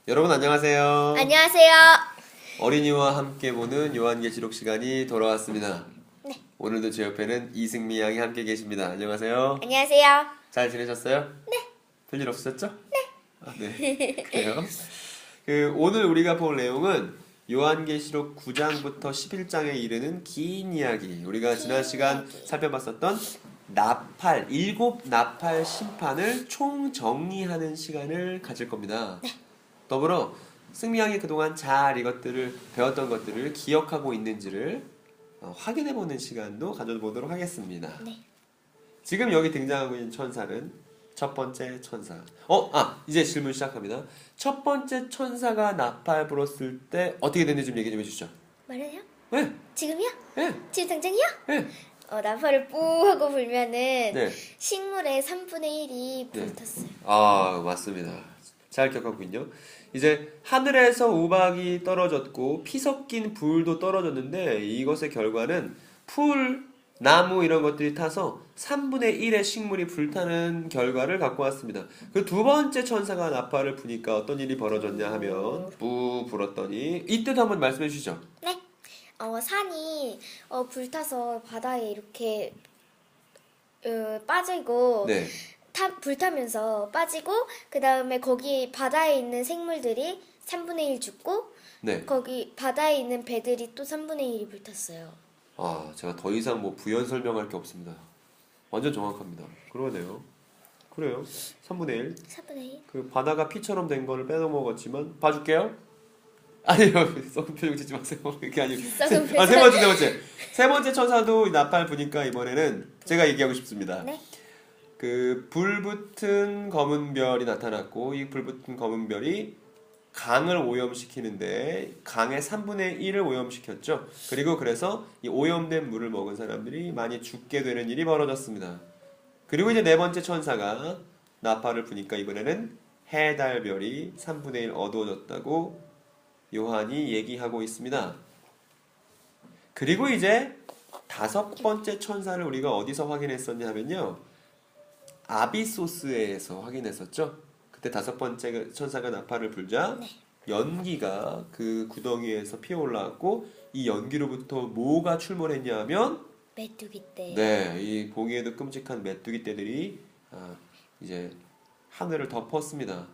여러분 안녕하세요. 안녕하세요. 어린이와 함께 보는 요한계시록 시간이 돌아왔습니다. 네. 오늘도 제 옆에는 이승미 양이 함께 계십니다. 안녕하세요. 안녕하세요. 잘 지내셨어요? 네. 별일 없으셨죠? 네. 아, 네. 그래요. 오늘 우리가 볼 내용은 요한계시록 9장부터 11장에 이르는 긴 이야기. 우리가 지난 시간 살펴봤었던 일곱 나팔 심판을 총정리하는 시간을 가질 겁니다. 네. 더불어 승미 양이 그동안 잘 이것들을 배웠던 것들을 기억하고 있는지를 확인해보는 시간도 가져보도록 하겠습니다. 네. 지금 여기 등장하고 있는 천사는 첫 번째 천사. 이제 질문 시작합니다. 첫 번째 천사가 나팔 불었을 때 어떻게 됐는지 좀 얘기 좀 해주시죠. 말해요? 네. 지금이요? 네. 지금 당장이요? 네. 나팔을 뿌 하고 불면은 네. 식물의 3분의 1이 네. 불탔어요. 아, 맞습니다. 잘 기억하고 있군요. 이제 하늘에서 우박이 떨어졌고 피 섞인 불도 떨어졌는데 이것의 결과는 풀, 나무 이런 것들이 타서 3분의 1의 식물이 불타는 결과를 갖고 왔습니다. 그 두 번째 천사가 나팔을 부니까 어떤 일이 벌어졌냐 하면 뿌 불었더니 이때도 한번 말씀해 주시죠. 네. 산이 불타서 바다에 이렇게 빠지고 네. 불타면서 빠지고 그 다음에 거기 바다에 있는 생물들이 3분의 1 죽고 네. 거기 바다에 있는 배들이 또 3분의 1이 불탔어요. 제가 더 이상 뭐 부연 설명할 게 없습니다. 완전 정확합니다. 그러네요. 그래요. 3분의 1. 3분의 1? 그 바다가 피처럼 된 거를 빼서 먹었지만 봐줄게요. 아니요. 썩은 표정 짓지 마세요. 그게 아니고. 썩은 표정. 세 번째. 세 번째 천사도 나팔 부니까 이번에는 제가 얘기하고 싶습니다. 네. 그 불붙은 검은 별이 나타났고 이 불붙은 검은 별이 강을 오염시키는데 강의 3분의 1을 오염시켰죠. 그리고 그래서 이 오염된 물을 먹은 사람들이 많이 죽게 되는 일이 벌어졌습니다. 그리고 이제 네 번째 천사가 나팔을 부니까 이번에는 해, 달, 별이 3분의 1 어두워졌다고 요한이 얘기하고 있습니다. 그리고 이제 다섯 번째 천사를 우리가 어디서 확인했었냐 하면요. 아비소스에서 확인했었죠. 그때 다섯 번째 천사가 나팔을 불자 네. 연기가 그 구덩이에서 피어올라왔고 이 연기로부터 뭐가 출몰했냐 하면 메뚜기 때. 네, 이 보기에도 끔찍한 메뚜기 떼들이 이제 하늘을 덮었습니다.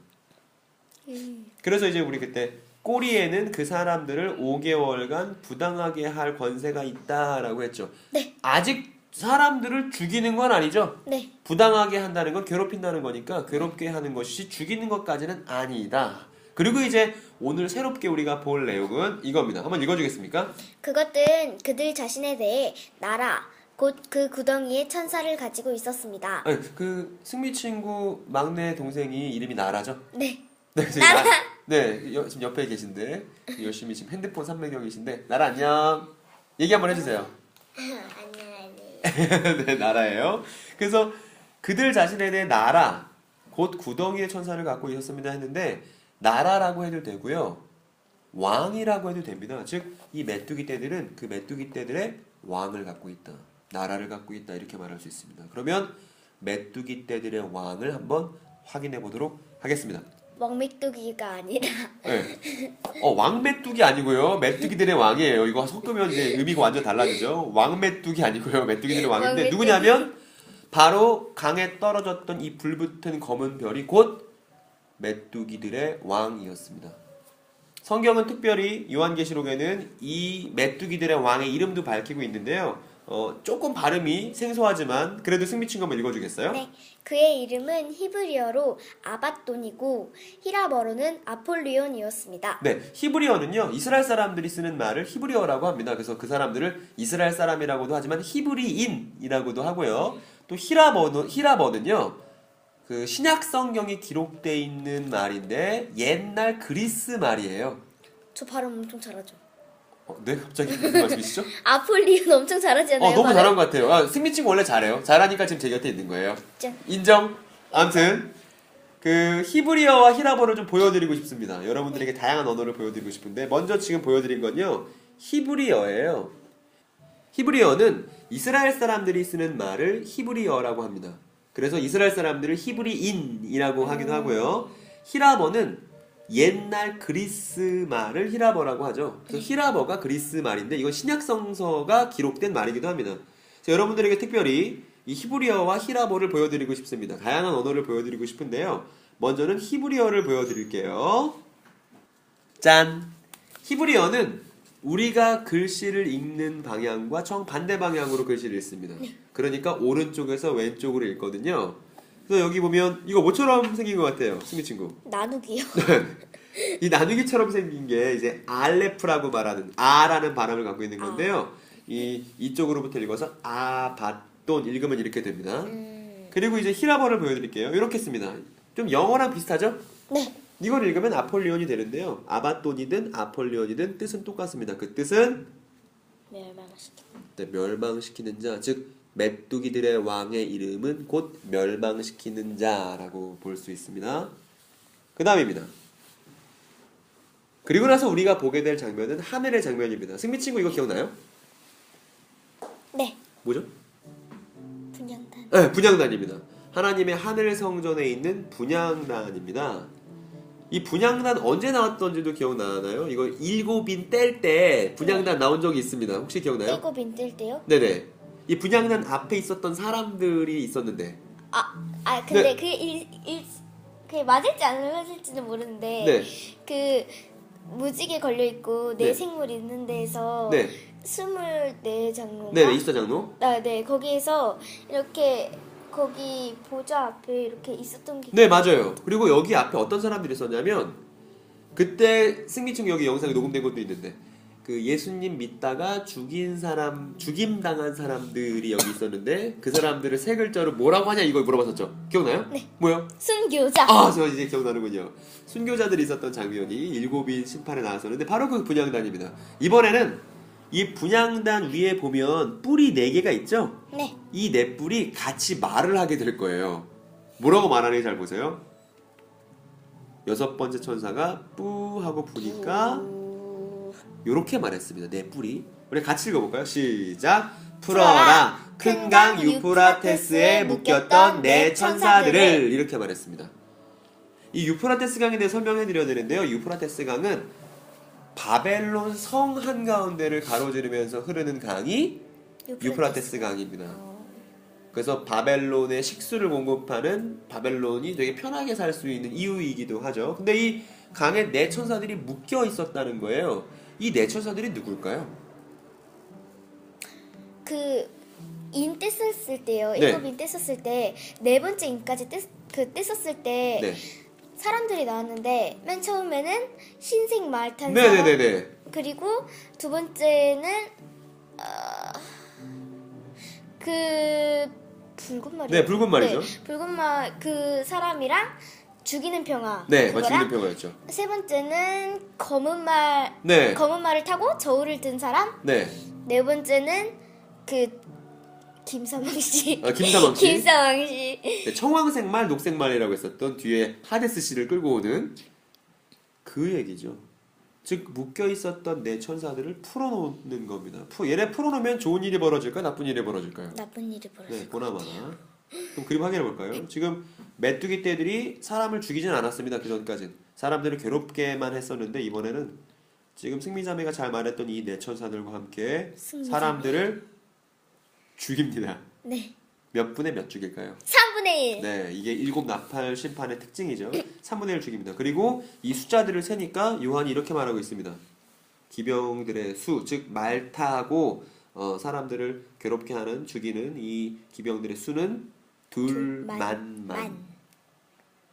그래서 이제 우리 그때 꼬리에는 그 사람들을 5개월간 부당하게 할 권세가 있다라고 했죠. 네. 아직 사람들을 죽이는 건 아니죠. 네. 부당하게 한다는 건 괴롭힌다는 거니까 괴롭게 하는 것이 죽이는 것까지는 아니다. 그리고 이제 오늘 새롭게 우리가 볼 내용은 이겁니다. 한번 읽어주겠습니까? 그것들은 그들 자신에 대해 나라 곧 그 구덩이에 천사를 가지고 있었습니다. 그 승미 친구 막내 동생이 이름이 나라죠? 네. 네, 지금 나라. 지금 옆에 계신데 열심히 지금 핸드폰 300명이신데 나라 안녕. 얘기 한번 해주세요. 안녕하세요. 네, 나라예요. 그래서 그들 자신에 대해 나라, 곧 구덩이의 천사를 갖고 있었습니다 했는데 나라라고 해도 되고요. 왕이라고 해도 됩니다. 즉, 이 메뚜기 떼들은 그 메뚜기 떼들의 왕을 갖고 있다. 나라를 갖고 있다. 이렇게 말할 수 있습니다. 그러면 메뚜기 떼들의 왕을 한번 확인해 보도록 하겠습니다. 먹메뚜기가 아니라 네. 왕메뚜기 아니고요. 메뚜기들의 왕이에요. 이거 섞으면 이제 의미가 완전 달라지죠. 왕메뚜기 아니고요. 메뚜기들의 왕인데 왕메뚜기. 누구냐면 바로 강에 떨어졌던 이 불붙은 검은 별이 곧 메뚜기들의 왕이었습니다. 성경은 특별히 요한계시록에는 이 메뚜기들의 왕의 이름도 밝히고 있는데요. 조금 발음이 생소하지만 그래도 승미 친구 한번 읽어주겠어요? 네. 그의 이름은 히브리어로 아바돈이고 히라버로는 아폴리온이었습니다. 네, 히브리어는요 이스라엘 사람들이 쓰는 말을 히브리어라고 합니다. 그래서 그 사람들을 이스라엘 사람이라고도 하지만 히브리인이라고도 하고요. 또 히라버는요 그 신약 성경에 기록되어 있는 말인데 옛날 그리스 말이에요. 저 발음 엄청 잘하죠. 네, 갑자기 무슨 말씀이시죠? 아폴리온 엄청 잘하잖아요. 너무 발음. 잘한 것 같아요. 승미 친구 원래 잘해요. 잘하니까 지금 제 곁에 있는 거예요. 짠. 인정. 아무튼 그 히브리어와 히라버를 좀 보여드리고 싶습니다. 여러분들에게 다양한 언어를 보여드리고 싶은데 먼저 지금 보여드린 건요 히브리어예요. 히브리어는 이스라엘 사람들이 쓰는 말을 히브리어라고 합니다. 그래서 이스라엘 사람들을 히브리인이라고 하기도 하고요. 히라버는 옛날 그리스 말을 히라버라고 하죠. 그래서 히라버가 그리스 말인데 이건 신약 성서가 기록된 말이기도 합니다. 그래서 여러분들에게 특별히 이 히브리어와 히라버를 보여드리고 싶습니다. 다양한 언어를 보여드리고 싶은데요. 먼저는 히브리어를 보여드릴게요. 짠! 히브리어는 우리가 글씨를 읽는 방향과 정반대 방향으로 글씨를 읽습니다. 그러니까 오른쪽에서 왼쪽으로 읽거든요. 그래서 여기 보면 이거 뭐처럼 생긴 것 같아요, 승미 친구? 나누기요. 이 나누기처럼 생긴 게 이제 알레프라고 말하는 아라는 발음을 갖고 있는 건데요. 이쪽으로부터 읽어서 아바돈 읽으면 이렇게 됩니다. 그리고 이제 히라버를 보여드릴게요. 이렇게 씁니다. 좀 영어랑 비슷하죠? 네. 이걸 읽으면 아폴리온이 되는데요. 아바돈이든 아폴리온이든 뜻은 똑같습니다. 그 뜻은 멸망시키. 네, 멸망시키는 자, 즉 메뚜기들의 왕의 이름은 곧 멸망시키는 자라고 볼 수 있습니다. 그 다음입니다. 그리고 나서 우리가 보게 될 장면은 하늘의 장면입니다. 승미 친구 이거 기억나요? 네. 뭐죠? 분양단. 네, 분향단입니다. 하나님의 하늘 성전에 있는 분향단입니다. 이 분향단 언제 나왔던지도 기억나나요? 이거 일곱인 뗄 때 분향단 나온 적이 있습니다. 혹시 기억나요? 일곱 인뜰 때요? 네네. 이 분향단 앞에 있었던 사람들이 있었는데. 근데 그게 맞을지 안 맞을지는 모르는데 네. 그 무지개 걸려 있고 네 네. 생물 있는 데에서 네. 24장로가 네네, 이스터 장로. 네, 거기에서 이렇게 거기 보좌 앞에 이렇게 있었던 게 네, 맞아요. 그리고 여기 앞에 어떤 사람들이 있었냐면 그때 승리충 여기 영상이 녹음된 것도 있는데 그 예수님 믿다가 죽임당한 사람들이 여기 있었는데 그 사람들을 세 글자로 뭐라고 하냐 이걸 물어봤었죠. 기억나요? 네. 뭐요? 순교자. 저 이제 기억나는군요. 순교자들이 있었던 장면이 일곱인 심판에 나왔었는데 바로 그 분향단입니다. 이번에는 이 분향단 위에 보면 뿔이 4개가 있죠? 네. 이 4뿔이 같이 말을 하게 될 거예요. 뭐라고 말하는지 잘 보세요. 6번째 천사가 뿌 하고 부니까 요렇게 말했습니다. 4뿔이. 우리 같이 읽어볼까요? 시작. 풀어라 큰 강 유프라테스에 묶였던 내 천사들을 이렇게 말했습니다. 이 유프라테스 강에 대해 설명해 드려야 되는데요. 유프라테스 강은 바벨론 성 한가운데를 가로지르면서 흐르는 강이 유프라테스 강입니다. 그래서 바벨론의 식수를 공급하는 바벨론이 되게 편하게 살 수 있는 이유이기도 하죠. 근데 이 강에 네 천사들이 묶여 있었다는 거예요. 이 네 천사들이 누굴까요? 인 뗐었을 때요. 네. 일곱 인 뗐었을 때 네 번째 인까지 뗐었을 때 네. 사람들이 나왔는데 맨 처음에는 흰색 말 탄 사람. 네네네네. 그리고 두 번째는 그 붉은 말이요. 네, 붉은 말이죠. 네, 붉은 말 그 사람이랑 죽이는 평화. 네, 그거랑 맞추는 평화였죠. 세 번째는 검은 말 네. 검은 말을 타고 저울을 든 사람. 네. 네 번째는 그 김사망 씨. 김사망 씨. 김사망 씨. 네, 청황색 말, 녹색 말이라고 했었던 뒤에 하데스 씨를 끌고 오는 그 얘기죠. 즉 묶여 있었던 네 천사들을 풀어놓는 겁니다. 얘네 풀어놓으면 좋은 일이 벌어질까요? 나쁜 일이 벌어질까요? 나쁜 일이 벌어져. 네, 보나마나. 그럼 그림 확인해 볼까요? 지금 메뚜기 떼들이 사람을 죽이진 않았습니다. 그 전까진 사람들을 괴롭게만 했었는데 이번에는 지금 승리자매가 잘 말했던 이 네 천사들과 함께 승리자매. 사람들을 죽입니다. 네. 몇 분의 몇 죽일까요? 3분의 1. 네, 이게 일곱 나팔 심판의 특징이죠. 3분의 1 죽입니다. 그리고 이 숫자들을 세니까 요한이 이렇게 말하고 있습니다. 기병들의 수, 즉 말타고 사람들을 괴롭게 하는 죽이는 이 기병들의 수는 둘만만.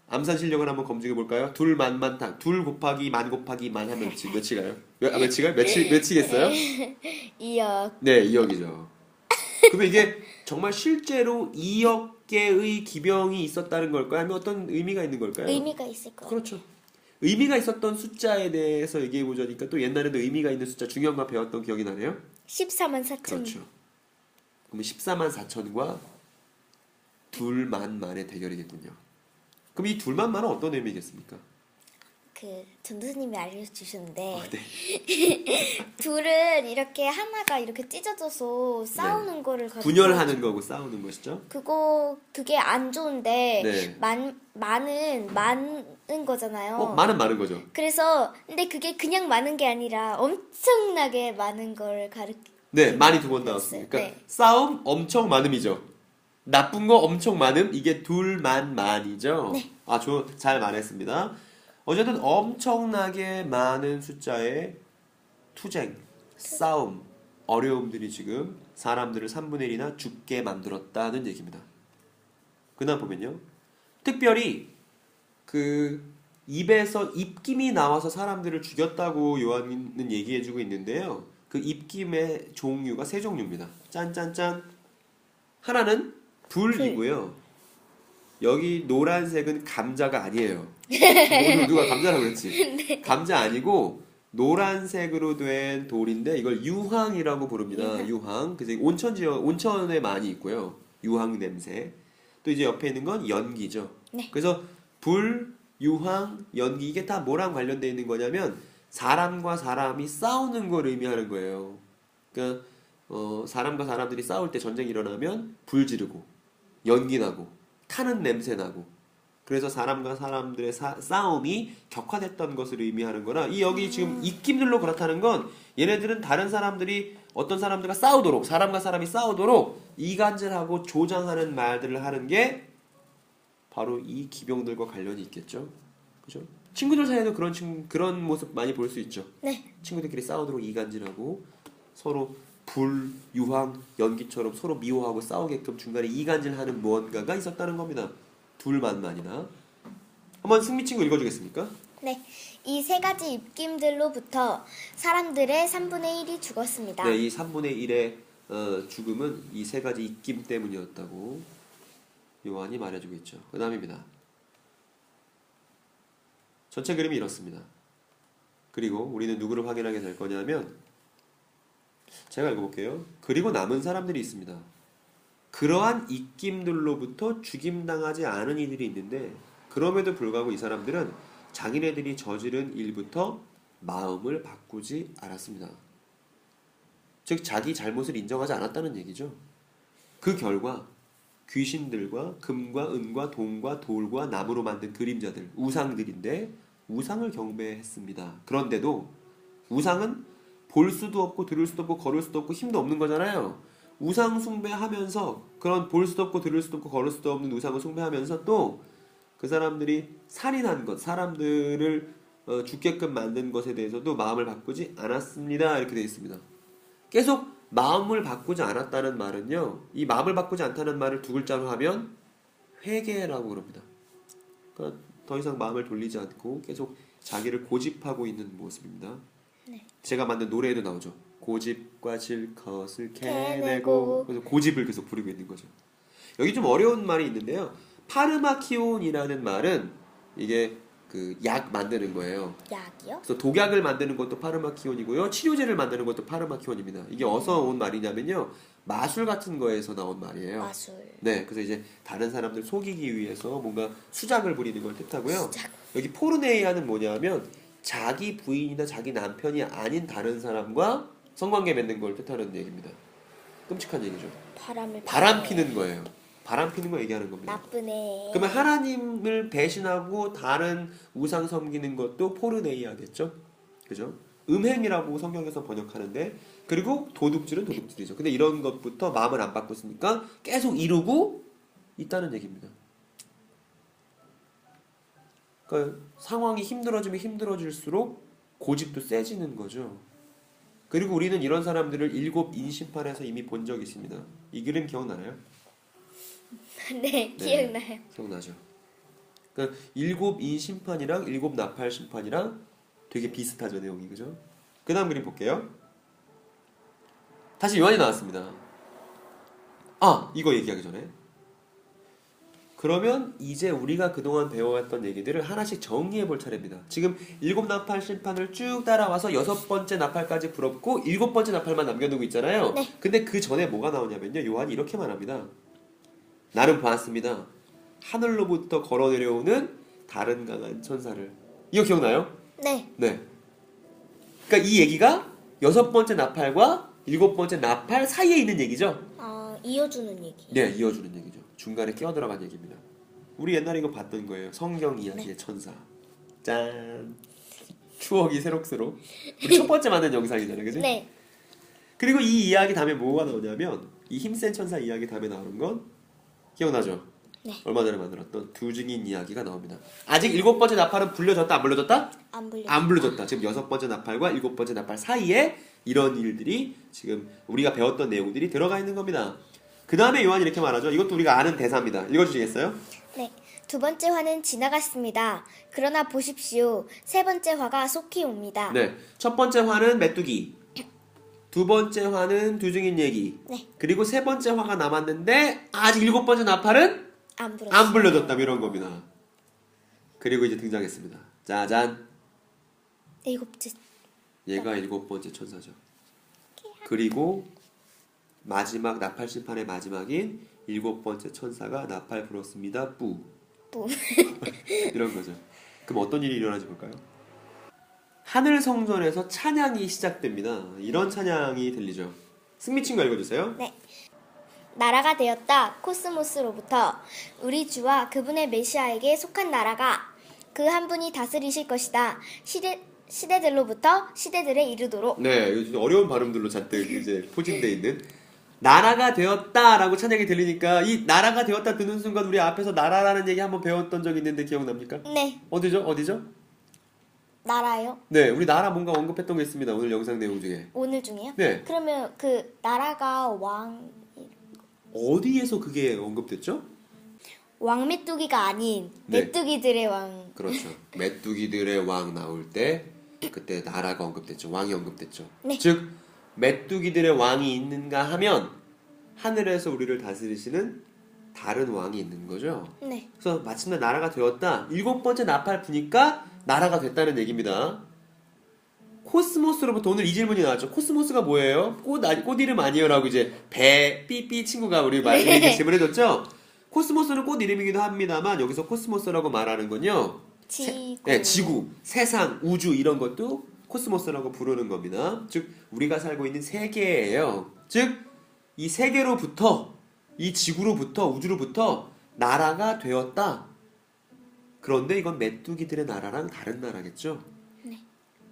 암산 실력을 한번 검증해 볼까요? 둘만만탕. 둘 곱하기 만 곱하기 만 하면 몇이 가요? 몇이 가요? 몇이겠어요? 2억. 네, 2억이죠. 그러면 이게 정말 실제로 2억 개의 기병이 있었다는 걸까요? 아니면 어떤 의미가 있는 걸까요? 의미가 있을 거예요. 그렇죠. 의미가 있었던 숫자에 대해서 얘기해 보자니까 또 옛날에도 의미가 있는 숫자 중요한 거 배웠던 기억이 나네요. 14만 4천. 그렇죠. 그러면 14만 4천과 둘만만의 대결이겠군요. 그럼 이 둘만만은 어떤 의미겠습니까? 그 전도사님이 알려주셨는데 네. 둘은 이렇게 하나가 이렇게 찢어져서 싸우는 거를 가지고 분열하는 거고 싸우는 것이죠. 그게 안 좋은데 네. 많은 거잖아요. 많은 거죠. 그래서 근데 그게 그냥 많은 게 아니라 엄청나게 많은 걸 네, 많이 두 번 나왔으니까 네. 싸움 엄청 많음이죠. 나쁜 거 엄청 많음 이게 둘만만이죠. 네. 잘 말했습니다. 어쨌든 엄청나게 많은 숫자의 투쟁, 싸움, 어려움들이 지금 사람들을 3분의 1이나 죽게 만들었다는 얘기입니다. 그다음 보면요. 특별히 그 입에서 입김이 나와서 사람들을 죽였다고 요한은 얘기해주고 있는데요. 그 입김의 종류가 세 종류입니다. 짠짠짠. 하나는 불이고요. 여기 노란색은 감자가 아니에요. 누가 감자라고 그랬지? 감자 아니고 노란색으로 된 돌인데 이걸 유황이라고 부릅니다. 유황. 그래서 온천에 많이 있고요. 유황 냄새. 또 이제 옆에 있는 건 연기죠. 네. 그래서 불, 유황, 연기 이게 다 뭐랑 관련되어 있는 거냐면 사람과 사람이 싸우는 걸 의미하는 거예요. 그러니까 사람과 사람들이 싸울 때 전쟁이 일어나면 불 지르고 연기 나고 타는 냄새 나고 그래서 사람과 사람들의 싸움이 격화됐던 것을 의미하는 거라 여기 지금 입김들로 그렇다는 건 얘네들은 다른 사람들이 어떤 사람들과 싸우도록 사람과 사람이 싸우도록 이간질하고 조장하는 말들을 하는 게 바로 이 기병들과 관련이 있겠죠. 그죠? 친구들 사이에도 그런 모습 많이 볼 수 있죠. 네. 친구들끼리 싸우도록 이간질하고 서로 불, 유황, 연기처럼 서로 미워하고 싸우게끔 중간에 이간질하는 무언가가 있었다는 겁니다. 둘만만이나. 한번 승미 친구 읽어주겠습니까? 네. 이 세 가지 입김들로부터 사람들의 3분의 1이 죽었습니다. 네, 이 3분의 1의 죽음은 이 세 가지 입김 때문이었다고 요한이 말해주고 있죠. 그 다음입니다. 전체 그림이 이렇습니다. 그리고 우리는 누구를 확인하게 될 거냐면 제가 읽어볼게요. 그리고 남은 사람들이 있습니다. 그러한 입김들로부터 죽임당하지 않은 이들이 있는데 그럼에도 불구하고 이 사람들은 자기네들이 저지른 일부터 마음을 바꾸지 않았습니다. 즉 자기 잘못을 인정하지 않았다는 얘기죠. 그 결과 귀신들과 금과 은과 동과 돌과 나무로 만든 그림자들, 우상들인데 우상을 경배했습니다. 그런데도 우상은 볼 수도 없고 들을 수도 없고 걸을 수도 없고 힘도 없는 거잖아요. 우상 숭배하면서 그런 볼 수도 없고 들을 수도 없고 걸을 수도 없는 우상을 숭배하면서 또 그 사람들이 살인한 것, 사람들을 죽게끔 만든 것에 대해서도 마음을 바꾸지 않았습니다. 이렇게 되어 있습니다. 계속 마음을 바꾸지 않았다는 말은요. 이 마음을 바꾸지 않다는 말을 두 글자로 하면 회개라고 그럽니다. 그러니까 더 이상 마음을 돌리지 않고 계속 자기를 고집하고 있는 모습입니다. 네. 제가 만든 노래에도 나오죠. 고집과 실컷을 캐내고 캐내고. 그래서 고집을 계속 부리고 있는 거죠. 여기 좀 어려운 말이 있는데요. 파르마키온이라는 말은 이게 그 약 만드는 거예요. 약이요? 그래서 독약을 만드는 것도 파르마키온이고요. 치료제를 만드는 것도 파르마키온입니다. 이게 어디서 온 말이냐면요. 마술 같은 거에서 나온 말이에요. 마술. 네, 그래서 이제 다른 사람들 속이기 위해서 뭔가 수작을 부리는 걸 뜻하고요. 수작. 여기 포르네이아는 뭐냐면 자기 부인이나 자기 남편이 아닌 다른 사람과 성관계 맺는 걸 뜻하는 얘기입니다. 끔찍한 얘기죠. 바람 피는 거예요. 바람 피는 거 얘기하는 겁니다. 나쁜 애. 그러면 하나님을 배신하고 다른 우상 섬기는 것도 포르네이아겠죠? 그죠? 음행이라고 성경에서 번역하는데 그리고 도둑질은 도둑질이죠. 근데 이런 것부터 마음을 안 바꿨으니까 계속 이루고 있다는 얘기입니다. 그러니까 상황이 힘들어지면 힘들어질수록 고집도 세지는 거죠. 그리고 우리는 이런 사람들을 일곱 인심판에서 이미 본 적이 있습니다. 이 그림 기억나나요? 네, 기억나요. 기억나죠. 그러니까 일곱 인심판이랑 일곱 나팔 심판이랑 되게 비슷하죠, 내용이. 그죠? 그 다음 그림 볼게요. 다시 요한이 나왔습니다. 이거 얘기하기 전에. 그러면 이제 우리가 그동안 배워왔던 얘기들을 하나씩 정리해 볼 차례입니다. 지금 일곱 나팔 심판을 쭉 따라와서 여섯 번째 나팔까지 부럽고 일곱 번째 나팔만 남겨두고 있잖아요. 네. 근데 그 전에 뭐가 나오냐면요. 요한이 이렇게 말합니다. 나는 보았습니다. 하늘로부터 걸어 내려오는 다른 강한 천사를. 이거 기억나요? 네. 네. 그러니까 이 얘기가 6번째 나팔과 7번째 나팔 사이에 있는 얘기죠. 이어주는 얘기. 네, 이어주는 얘기죠. 중간에 끼어들어간 얘기입니다. 우리 옛날에 이거 봤던 거예요. 성경 이야기의 네. 천사. 짠. 추억이 새록새록. 우리 첫 번째 만난 영상이잖아요, 그지? 네. 그리고 이 이야기 다음에 뭐가 나오냐면 이 힘센 천사 이야기 다음에 나오는 건 기억나죠? 네. 얼마 전에 만들었던 두 증인 이야기가 나옵니다. 아직 7번째 나팔은 불려졌다, 안 불려졌다? 안 불려. 안 불려졌다. 지금 6번째 나팔과 7번째 나팔 사이에 이런 일들이 지금 우리가 배웠던 내용들이 들어가 있는 겁니다. 그 다음에 요한이 이렇게 말하죠. 이것도 우리가 아는 대사입니다. 읽어주시겠어요? 네. 두 번째 화는 지나갔습니다. 그러나 보십시오. 세 번째 화가 속히 옵니다. 네. 첫 번째 화는 메뚜기. 두 번째 화는 두 증인 얘기. 네. 그리고 세 번째 화가 남았는데 아직 7번째 나팔은 안 불려. 안 불려졌다. 이런 겁니다. 그리고 이제 등장했습니다. 짜잔. 일곱째. 얘가 7번째 천사죠. 그리고 마지막 나팔 심판의 마지막인 7번째 천사가 나팔 불었습니다. 뿌. 뿌. 이런 거죠. 그럼 어떤 일이 일어나지 볼까요? 하늘 성전에서 찬양이 시작됩니다. 이런 찬양이 들리죠. 승미 친구 읽어주세요. 네. 나라가 되었다. 코스모스로부터 우리 주와 그분의 메시아에게 속한 나라가 그 한 분이 다스리실 것이다. 시대들로부터 시대들에 이르도록. 네, 요즘 어려운 발음들로 잔뜩 이제 포진되어 있는 나라가 되었다라고 찬양이 들리니까 이 나라가 되었다 듣는 순간 우리 앞에서 나라라는 얘기 한번 배웠던 적 있는데 기억납니까? 네. 어디죠? 어디죠? 나라요? 네, 우리 나라 뭔가 언급했던 게 있습니다. 오늘 영상 내용 중에. 오늘 중에요? 네. 그러면 그 나라가 어디에서 그게 언급됐죠? 왕메뚜기가 아닌 네. 메뚜기들의 왕. 그렇죠. 메뚜기들의 왕 나올 때 그때 나라가 언급됐죠. 왕이 언급됐죠. 네. 즉 메뚜기들의 왕이 있는가 하면 하늘에서 우리를 다스리시는 다른 왕이 있는 거죠. 네. 그래서 마침내 나라가 되었다. 7번째 나팔 부니까 나라가 됐다는 얘기입니다. 코스모스로부터 오늘 이 질문이 나왔죠. 코스모스가 뭐예요? 꽃 이름 아니에요라고 이제 배 삐삐 친구가 우리 말씀에 질문해줬죠. 코스모스는 꽃 이름이기도 합니다만 여기서 코스모스라고 말하는 건요. 지구. 네, 지구, 세상, 우주 이런 것도 코스모스라고 부르는 겁니다. 즉 우리가 살고 있는 세계예요. 즉 이 세계로부터 이 지구로부터 우주로부터 나라가 되었다. 그런데 이건 메뚜기들의 나라랑 다른 나라겠죠. 네.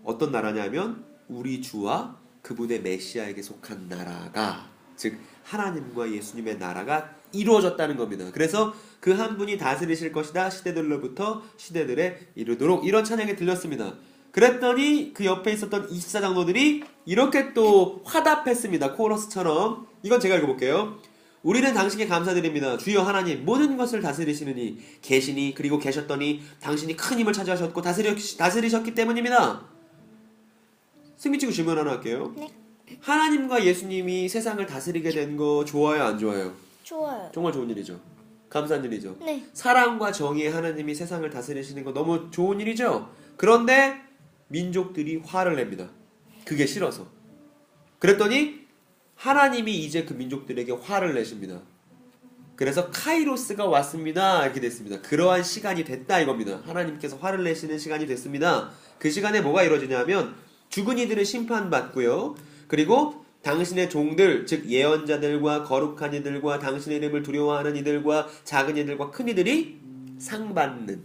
어떤 나라냐면 우리 주와 그분의 메시아에게 속한 나라가 즉 하나님과 예수님의 나라가 이루어졌다는 겁니다. 그래서 그 한 분이 다스리실 것이다. 시대들로부터 시대들에 이르도록 이런 찬양이 들렸습니다. 그랬더니 그 옆에 있었던 24장로들이 이렇게 또 화답했습니다. 코러스처럼. 이건 제가 읽어볼게요. 우리는 당신께 감사드립니다. 주여 하나님 모든 것을 다스리시느니 계시니 그리고 계셨더니 당신이 큰 힘을 차지하셨고 다스리셨기 때문입니다. 승민친구 질문 하나 할게요. 네. 하나님과 예수님이 세상을 다스리게 된 거 좋아요 안 좋아요? 좋아요. 정말 좋은 일이죠. 감사한 일이죠. 네. 사랑과 정의의 하나님이 세상을 다스리시는 거 너무 좋은 일이죠. 그런데 민족들이 화를 냅니다. 그게 싫어서. 그랬더니 하나님이 이제 그 민족들에게 화를 내십니다. 그래서 카이로스가 왔습니다. 이렇게 됐습니다. 그러한 시간이 됐다 이겁니다. 하나님께서 화를 내시는 시간이 됐습니다. 그 시간에 뭐가 이루어지냐면 죽은 이들은 심판받고요. 그리고 당신의 종들, 즉 예언자들과 거룩한 이들과 당신의 이름을 두려워하는 이들과 작은 이들과 큰 이들이 상받는,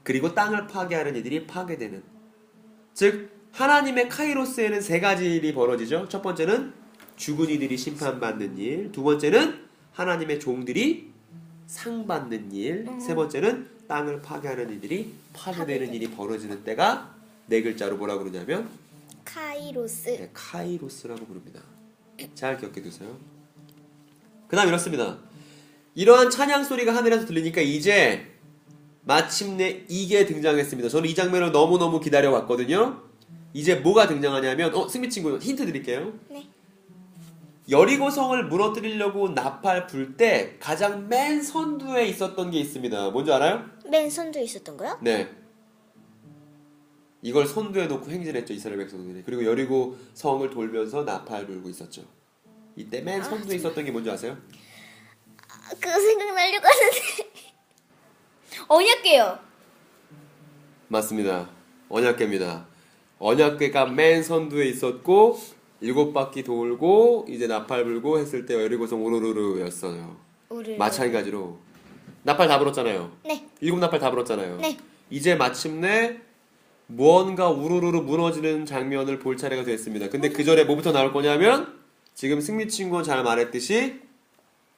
그리고 땅을 파괴하는 이들이 파괴되는, 즉 하나님의 카이로스에는 세 가지 일이 벌어지죠. 첫 번째는 죽은 이들이 심판받는 일, 두 번째는 하나님의 종들이 상받는 일, 세 번째는 땅을 파괴하는 이들이 파괴되는 일이 벌어지는 때가 네 글자로 뭐라고 그러냐면 카이로스. 네, 카이로스라고 부릅니다. 잘 기억해 두세요. 그 다음 이렇습니다. 이러한 찬양 소리가 하늘에서 들리니까 이제 마침내 이게 등장했습니다. 저는 이 장면을 너무너무 기다려왔거든요. 이제 뭐가 등장하냐면 승미 친구 힌트 드릴게요. 네. 여리고성을 무너뜨리려고 나팔 불 때 가장 맨 선두에 있었던 게 있습니다. 뭔지 알아요? 맨 선두에 있었던 거요? 네. 이걸 선두에 놓고 행진했죠, 이스라엘 백성들이. 그리고 여리고 성을 돌면서 나팔 불고 있었죠. 이때 맨 선두에 있었던 게 뭔지 아세요? 그거 생각나려고 하는데. 언약궤요. 맞습니다. 언약궤입니다. 언약궤가 맨 선두에 있었고 7바퀴 돌고 이제 나팔 불고 했을 때 여리고성 우르르르였어요. 우르르. 마찬가지로 나팔 다 불었잖아요. 네. 7나팔 다 불었잖아요. 네. 이제 마침내 무언가 우르르르 무너지는 장면을 볼 차례가 됐습니다. 근데 그 전에 뭐부터 나올 거냐면 지금 승리친구 잘 말했듯이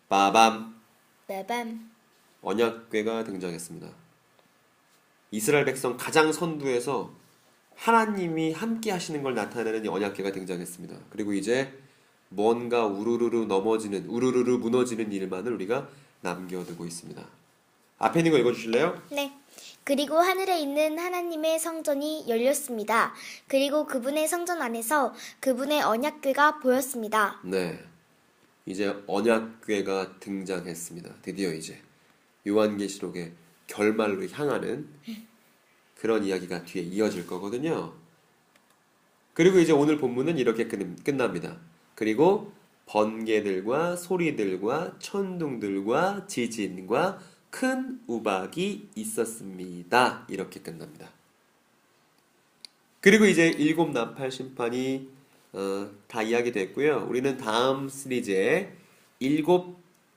빠밤 빠밤. 언약궤가 등장했습니다. 이스라엘 백성 가장 선두에서 하나님이 함께 하시는 걸 나타내는 이 언약궤가 등장했습니다. 그리고 이제 뭔가 우르르르 넘어지는 우르르르 무너지는 일만을 우리가 남겨두고 있습니다. 앞에 있는 거 읽어주실래요? 네. 그리고 하늘에 있는 하나님의 성전이 열렸습니다. 그리고 그분의 성전 안에서 그분의 언약궤가 보였습니다. 네. 이제 언약궤가 등장했습니다. 드디어 이제 요한계시록의 결말로 향하는 그런 이야기가 뒤에 이어질 거거든요. 그리고 이제 오늘 본문은 이렇게 끝납니다. 그리고 번개들과 소리들과 천둥들과 지진과 큰 우박이 있었습니다. 이렇게 끝납니다. 그리고 이제 7나팔 심판이 다 이야기됐고요. 우리는 다음 시리즈에 7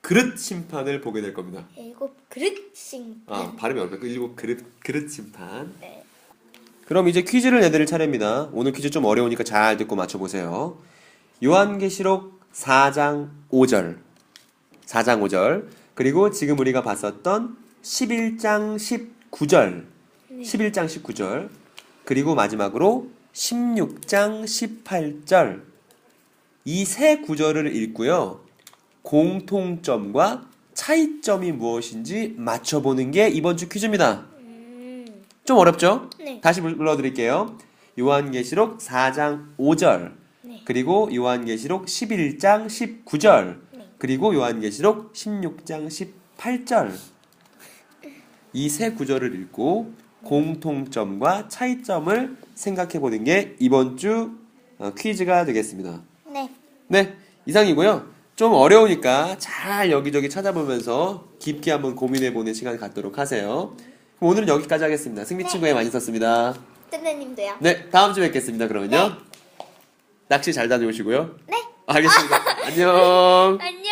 그릇 심판을 보게 될 겁니다. 7 그릇 심판. 발음이 어렵다. 7 그릇 심판. 네. 그럼 이제 퀴즈를 내드릴 차례입니다. 오늘 퀴즈 좀 어려우니까 잘 듣고 맞춰보세요. 요한계시록 4장 5절. 4장 5절. 그리고 지금 우리가 봤었던 11장 19절. 11장 19절. 그리고 마지막으로 16장 18절. 이 세 구절을 읽고요. 공통점과 차이점이 무엇인지 맞춰보는 게 이번 주 퀴즈입니다. 좀 어렵죠? 네. 다시 불러드릴게요. 요한계시록 4장 5절. 네. 그리고 요한계시록 11장 19절. 네. 그리고 요한계시록 16장 18절. 이 세 구절을 읽고 공통점과 차이점을 생각해 보는 게 이번 주 퀴즈가 되겠습니다. 네. 네, 이상이고요. 좀 어려우니까 잘 여기저기 찾아보면서 깊게 한번 고민해 보는 시간 갖도록 하세요. 그럼 오늘은 여기까지 하겠습니다. 승리 친구에 많이 썼습니다. 뜬느님도요. 네, 다음 주에 뵙겠습니다. 그러면요. 낚시 잘 다녀오시고요. 네. 알겠습니다. 안녕. 안녕.